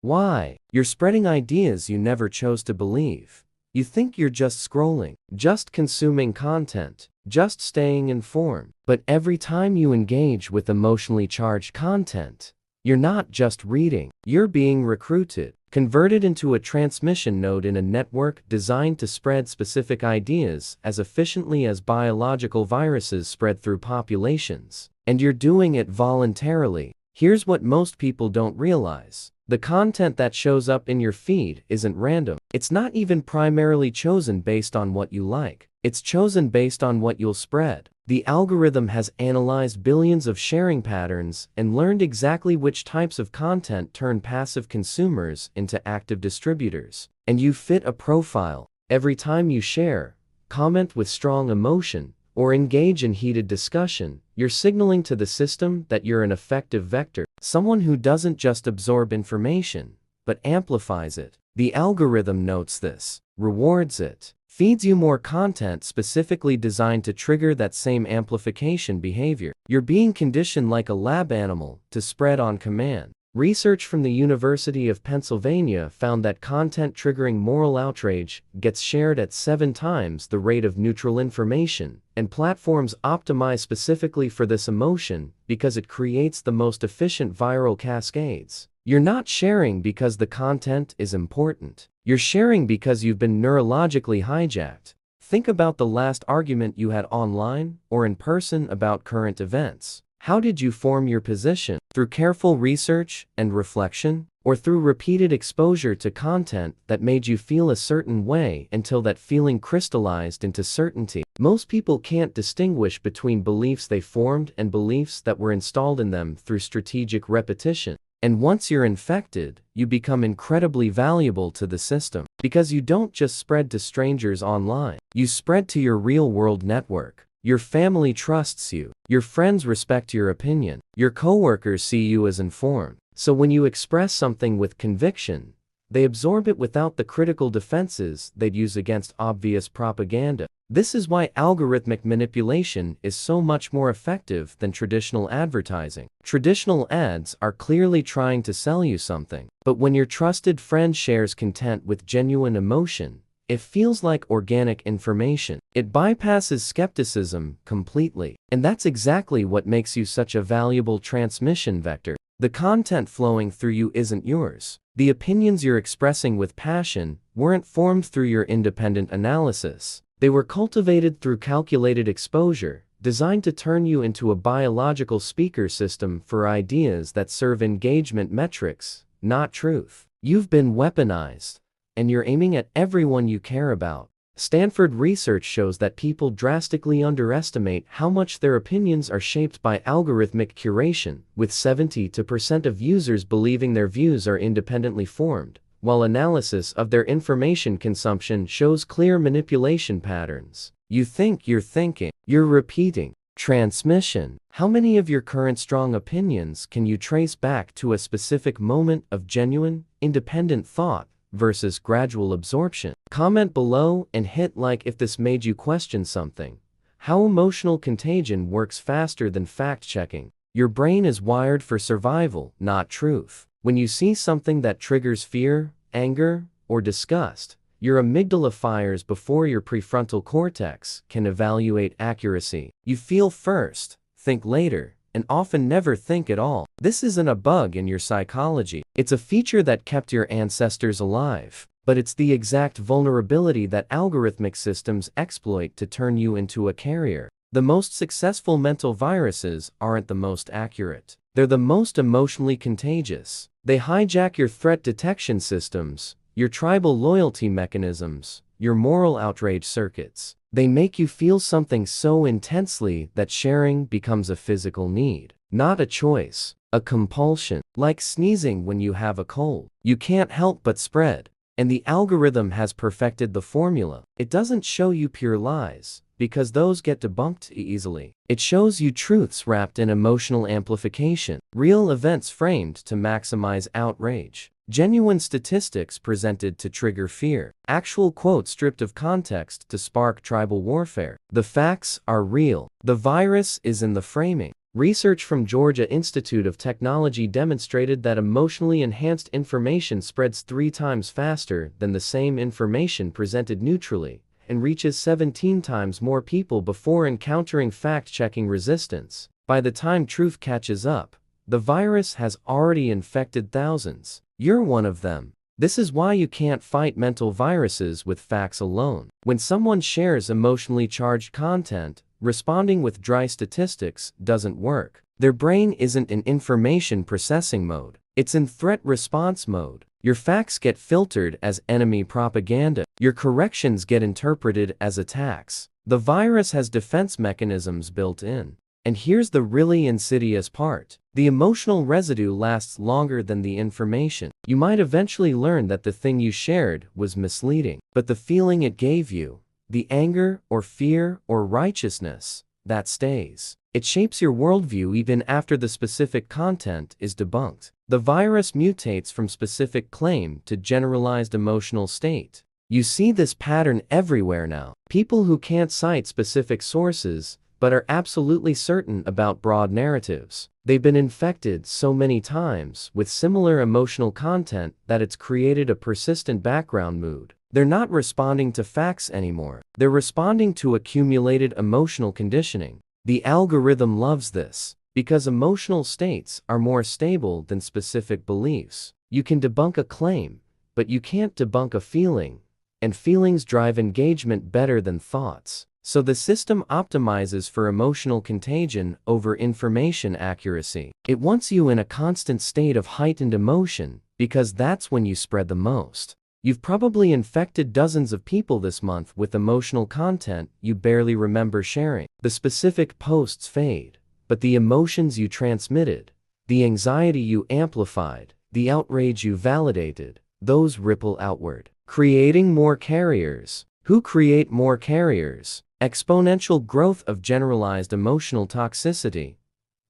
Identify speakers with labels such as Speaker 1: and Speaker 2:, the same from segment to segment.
Speaker 1: Why? You're spreading ideas you never chose to believe. You think you're just scrolling, just consuming content, just staying informed. But every time you engage with emotionally charged content, you're not just reading, you're being recruited, converted into a transmission node in a network designed to spread specific ideas as efficiently as biological viruses spread through populations. And you're doing it voluntarily. Here's what most people don't realize. The content that shows up in your feed isn't random. It's not even primarily chosen based on what you like. It's chosen based on what you'll spread. The algorithm has analyzed billions of sharing patterns and learned exactly which types of content turn passive consumers into active distributors. And you fit a profile. Every time you share, comment with strong emotion, or engage in heated discussion, you're signaling to the system that you're an effective vector, someone who doesn't just absorb information, but amplifies it. The algorithm notes this, rewards it, feeds you more content specifically designed to trigger that same amplification behavior. You're being conditioned like a lab animal to spread on command. Research from the University of Pennsylvania found that content triggering moral outrage gets shared at 7 times the rate of neutral information, and platforms optimize specifically for this emotion because it creates the most efficient viral cascades. You're not sharing because the content is important. You're sharing because you've been neurologically hijacked. Think about the last argument you had online or in person about current events. How did you form your position? Through careful research and reflection, or through repeated exposure to content that made you feel a certain way until that feeling crystallized into certainty? Most people can't distinguish between beliefs they formed and beliefs that were installed in them through strategic repetition. And once you're infected, you become incredibly valuable to the system. Because you don't just spread to strangers online, you spread to your real-world network. Your family trusts you. Your friends respect your opinion. Your coworkers see you as informed. So when you express something with conviction, they absorb it without the critical defenses they'd use against obvious propaganda. This is why algorithmic manipulation is so much more effective than traditional advertising. Traditional ads are clearly trying to sell you something. But when your trusted friend shares content with genuine emotion, it feels like organic information. It bypasses skepticism completely. And that's exactly what makes you such a valuable transmission vector. The content flowing through you isn't yours. The opinions you're expressing with passion weren't formed through your independent analysis. They were cultivated through calculated exposure, designed to turn you into a biological speaker system for ideas that serve engagement metrics, not truth. You've been weaponized, and you're aiming at everyone you care about. Stanford research shows that people drastically underestimate how much their opinions are shaped by algorithmic curation, with 70% of users believing their views are independently formed, while analysis of their information consumption shows clear manipulation patterns. You think you're thinking, you're repeating. Transmission. How many of your current strong opinions can you trace back to a specific moment of genuine, independent thought versus gradual absorption? Comment below and hit like if this made you question something. How emotional contagion works faster than fact-checking. Your brain is wired for survival, not truth. When you see something that triggers fear, anger, or disgust, your amygdala fires before your prefrontal cortex can evaluate accuracy. You feel first, think later, and often never think at all. This isn't a bug in your psychology. It's a feature that kept your ancestors alive. But it's the exact vulnerability that algorithmic systems exploit to turn you into a carrier. The most successful mental viruses aren't the most accurate. They're the most emotionally contagious. They hijack your threat detection systems, your tribal loyalty mechanisms, your moral outrage circuits. They make you feel something so intensely that sharing becomes a physical need, not a choice, a compulsion. Like sneezing when you have a cold. You can't help but spread. And the algorithm has perfected the formula. It doesn't show you pure lies, because those get debunked easily. It shows you truths wrapped in emotional amplification, real events framed to maximize outrage, genuine statistics presented to trigger fear, actual quotes stripped of context to spark tribal warfare. The facts are real. The virus is in the framing. Research from Georgia Institute of Technology demonstrated that emotionally enhanced information spreads 3 times faster than the same information presented neutrally, and reaches 17 times more people before encountering fact-checking resistance. By the time truth catches up, the virus has already infected thousands. You're one of them. This is why you can't fight mental viruses with facts alone. When someone shares emotionally charged content, responding with dry statistics doesn't work. Their brain isn't in information processing mode. It's in threat response mode. Your facts get filtered as enemy propaganda. Your corrections get interpreted as attacks. The virus has defense mechanisms built in. And here's the really insidious part. The emotional residue lasts longer than the information. You might eventually learn that the thing you shared was misleading, but the feeling it gave you, the anger or fear or righteousness, that stays. It shapes your worldview even after the specific content is debunked. The virus mutates from specific claim to generalized emotional state. You see this pattern everywhere now. People who can't cite specific sources, but are absolutely certain about broad narratives. They've been infected so many times with similar emotional content that it's created a persistent background mood. They're not responding to facts anymore. They're responding to accumulated emotional conditioning. The algorithm loves this, because emotional states are more stable than specific beliefs. You can debunk a claim, but you can't debunk a feeling, and feelings drive engagement better than thoughts. So the system optimizes for emotional contagion over information accuracy. It wants you in a constant state of heightened emotion, because that's when you spread the most. You've probably infected dozens of people this month with emotional content you barely remember sharing. The specific posts fade, but the emotions you transmitted, the anxiety you amplified, the outrage you validated, those ripple outward, creating more carriers. Who create more carriers? Exponential growth of generalized emotional toxicity.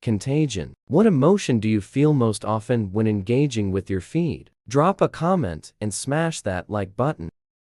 Speaker 1: Contagion. What emotion do you feel most often when engaging with your feed? Drop a comment and smash that like button.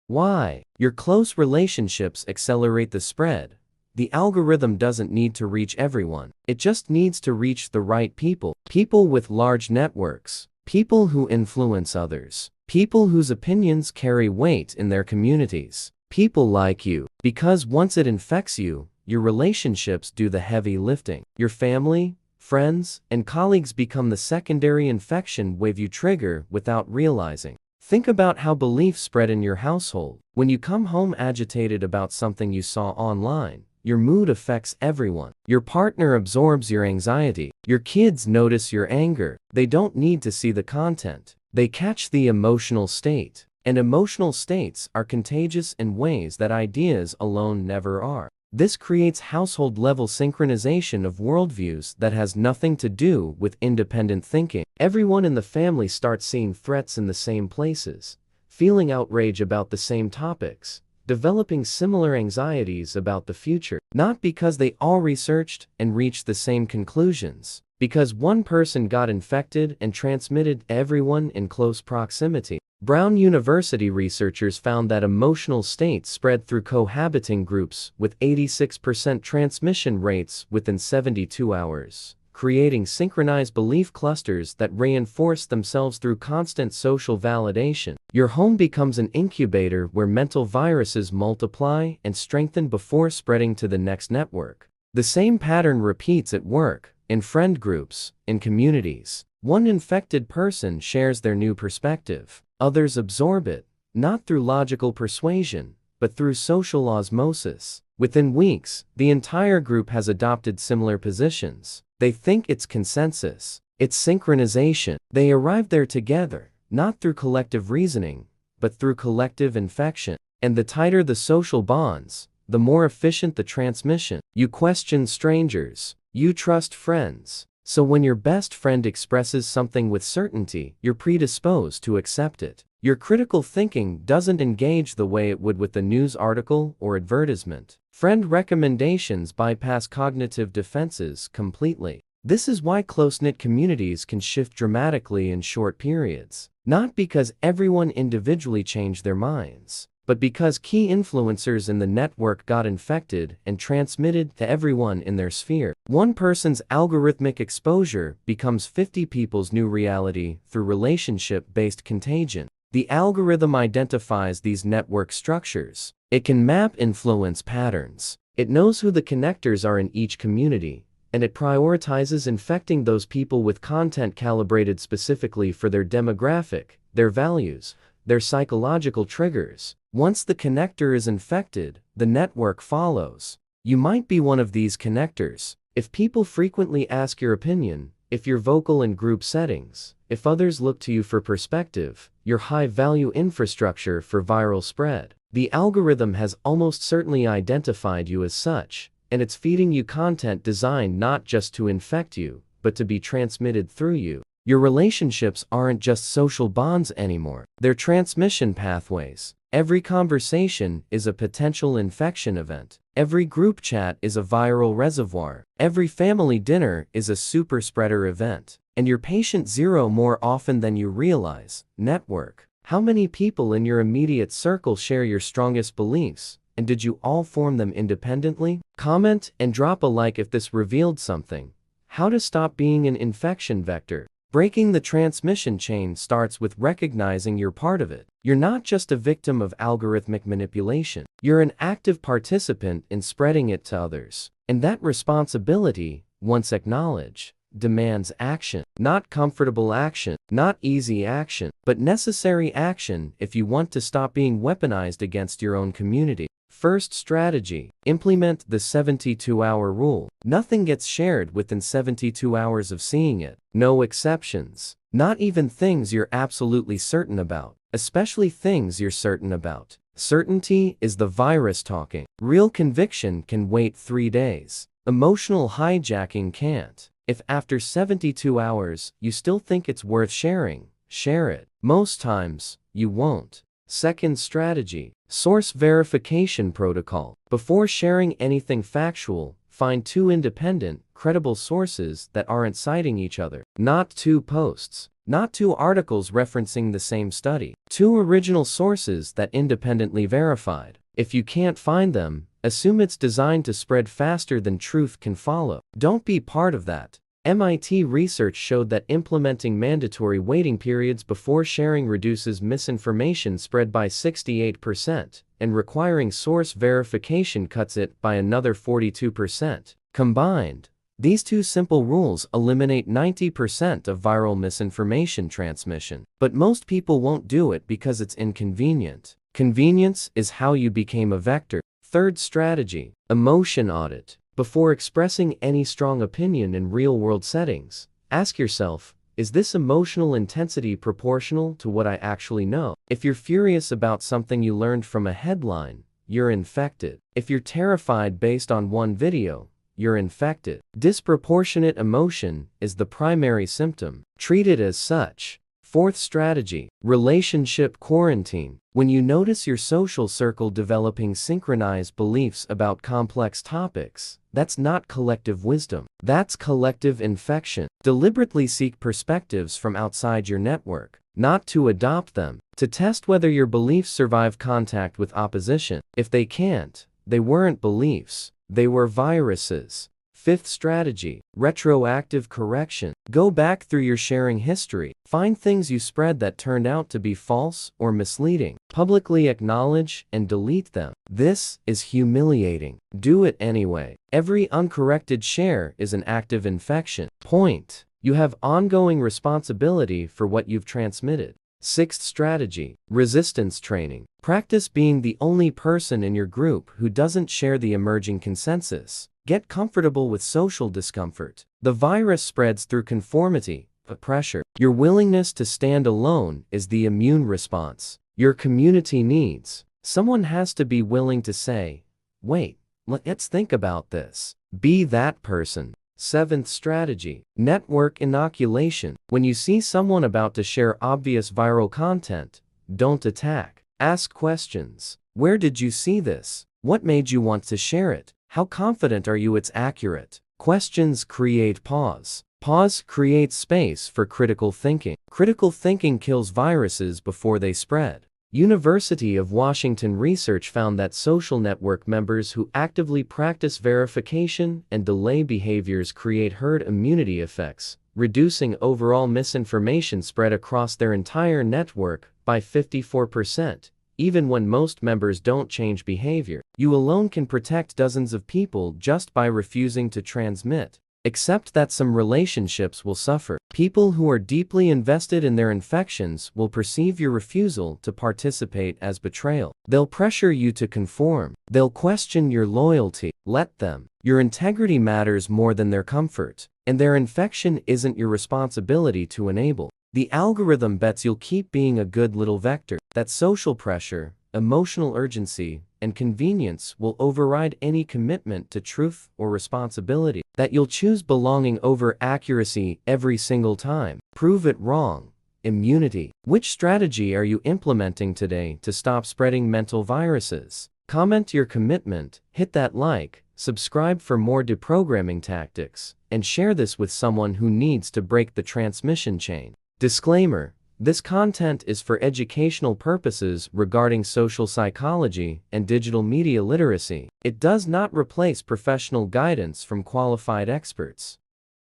Speaker 1: Why? Your close relationships accelerate the spread. The algorithm doesn't need to reach everyone. It just needs to reach the right people. People with large networks. People who influence others. People whose opinions carry weight in their communities. People like you. Because once it infects you, your relationships do the heavy lifting. Your family, friends, and colleagues become the secondary infection wave you trigger without realizing. Think about how beliefs spread in your household. When you come home agitated about something you saw online, your mood affects everyone. Your partner absorbs your anxiety. Your kids notice your anger. They don't need to see the content. They catch the emotional state. And emotional states are contagious in ways that ideas alone never are. This creates household-level synchronization of worldviews that has nothing to do with independent thinking. Everyone in the family starts seeing threats in the same places, feeling outrage about the same topics, developing similar anxieties about the future, not because they all researched and reached the same conclusions, because one person got infected and transmitted everyone in close proximity. Brown University researchers found that emotional states spread through cohabiting groups with 86% transmission rates within 72 hours, creating synchronized belief clusters that reinforce themselves through constant social validation. Your home becomes an incubator where mental viruses multiply and strengthen before spreading to the next network. The same pattern repeats at work, in friend groups, in communities. One infected person shares their new perspective. Others absorb it, not through logical persuasion, but through social osmosis. Within weeks, the entire group has adopted similar positions. They think it's consensus. It's synchronization. They arrive there together, not through collective reasoning, but through collective infection. And the tighter the social bonds, the more efficient the transmission. You question strangers. You trust friends. So when your best friend expresses something with certainty, you're predisposed to accept it. Your critical thinking doesn't engage the way it would with a news article or advertisement. Friend recommendations bypass cognitive defenses completely. This is why close-knit communities can shift dramatically in short periods. Not because everyone individually changed their minds, but because key influencers in the network got infected and transmitted to everyone in their sphere. One person's algorithmic exposure becomes 50 people's new reality through relationship-based contagion. The algorithm identifies these network structures. It can map influence patterns. It knows who the connectors are in each community, and it prioritizes infecting those people with content calibrated specifically for their demographic, their values, their psychological triggers. Once the connector is infected, the network follows. You might be one of these connectors. If people frequently ask your opinion, if you're vocal in group settings, if others look to you for perspective, you're high-value infrastructure for viral spread. The algorithm has almost certainly identified you as such, and it's feeding you content designed not just to infect you, but to be transmitted through you. Your relationships aren't just social bonds anymore. They're transmission pathways. Every conversation is a potential infection event. Every group chat is a viral reservoir. Every family dinner is a super spreader event. And you're patient zero more often than you realize. Network. How many people in your immediate circle share your strongest beliefs? And did you all form them independently? Comment and drop a like if this revealed something. How to stop being an infection vector. Breaking the transmission chain starts with recognizing you're part of it. You're not just a victim of algorithmic manipulation. You're an active participant in spreading it to others. And that responsibility, once acknowledged, demands action. Not comfortable action, not easy action, but necessary action if you want to stop being weaponized against your own community. First strategy. Implement the 72-hour rule. Nothing gets shared within 72 hours of seeing it. No exceptions. Not even things you're absolutely certain about. Especially things you're certain about. Certainty is the virus talking. Real conviction can wait 3 days. Emotional hijacking can't. If after 72 hours you still think it's worth sharing, share it. Most times, you won't. Second strategy. Source verification protocol. Before sharing anything factual, find 2 independent, credible sources that aren't citing each other. Not 2 posts. Not 2 articles referencing the same study. 2 original sources that independently verified. If you can't find them, assume it's designed to spread faster than truth can follow. Don't be part of that. MIT research showed that implementing mandatory waiting periods before sharing reduces misinformation spread by 68%, and requiring source verification cuts it by another 42%. Combined, these 2 simple rules eliminate 90% of viral misinformation transmission. But most people won't do it because it's inconvenient. Convenience is how you became a vector. Third strategy. Emotion audit. Before expressing any strong opinion in real-world settings, ask yourself, is this emotional intensity proportional to what I actually know? If you're furious about something you learned from a headline, you're infected. If you're terrified based on one video, you're infected. Disproportionate emotion is the primary symptom. Treat it as such. Fourth strategy. Relationship quarantine. When you notice your social circle developing synchronized beliefs about complex topics, that's not collective wisdom. That's collective infection. Deliberately seek perspectives from outside your network, not to adopt them, to test whether your beliefs survive contact with opposition. If they can't, they weren't beliefs, they were viruses. Fifth strategy. Retroactive correction. Go back through your sharing history. Find things you spread that turned out to be false or misleading. Publicly acknowledge and delete them. This is humiliating. Do it anyway. Every uncorrected share is an active infection. Point. You have ongoing responsibility for what you've transmitted. Sixth strategy. Resistance training. Practice being the only person in your group who doesn't share the emerging consensus. Get comfortable with social discomfort. The virus spreads through conformity, pressure. Your willingness to stand alone is the immune response. Your community needs. Someone has to be willing to say, wait, let's think about this. Be that person. Seventh strategy. Network inoculation. When you see someone about to share obvious viral content, don't attack. Ask questions. Where did you see this? What made you want to share it? How confident are you it's accurate? Questions create pause. Pause creates space for critical thinking. Critical thinking kills viruses before they spread. University of Washington research found that social network members who actively practice verification and delay behaviors create herd immunity effects, reducing overall misinformation spread across their entire network by 54%. Even when most members don't change behavior, you alone can protect dozens of people just by refusing to transmit. Except that some relationships will suffer. People who are deeply invested in their infections will perceive your refusal to participate as betrayal. They'll pressure you to conform. They'll question your loyalty. Let them. Your integrity matters more than their comfort, and their infection isn't your responsibility to enable. The algorithm bets you'll keep being a good little vector, that social pressure, emotional urgency, and convenience will override any commitment to truth or responsibility, that you'll choose belonging over accuracy every single time. Prove it wrong. Immunity. Which strategy are you implementing today to stop spreading mental viruses? Comment your commitment, hit that like, subscribe for more deprogramming tactics, and share this with someone who needs to break the transmission chain. Disclaimer: this content is for educational purposes regarding social psychology and digital media literacy. It does not replace professional guidance from qualified experts.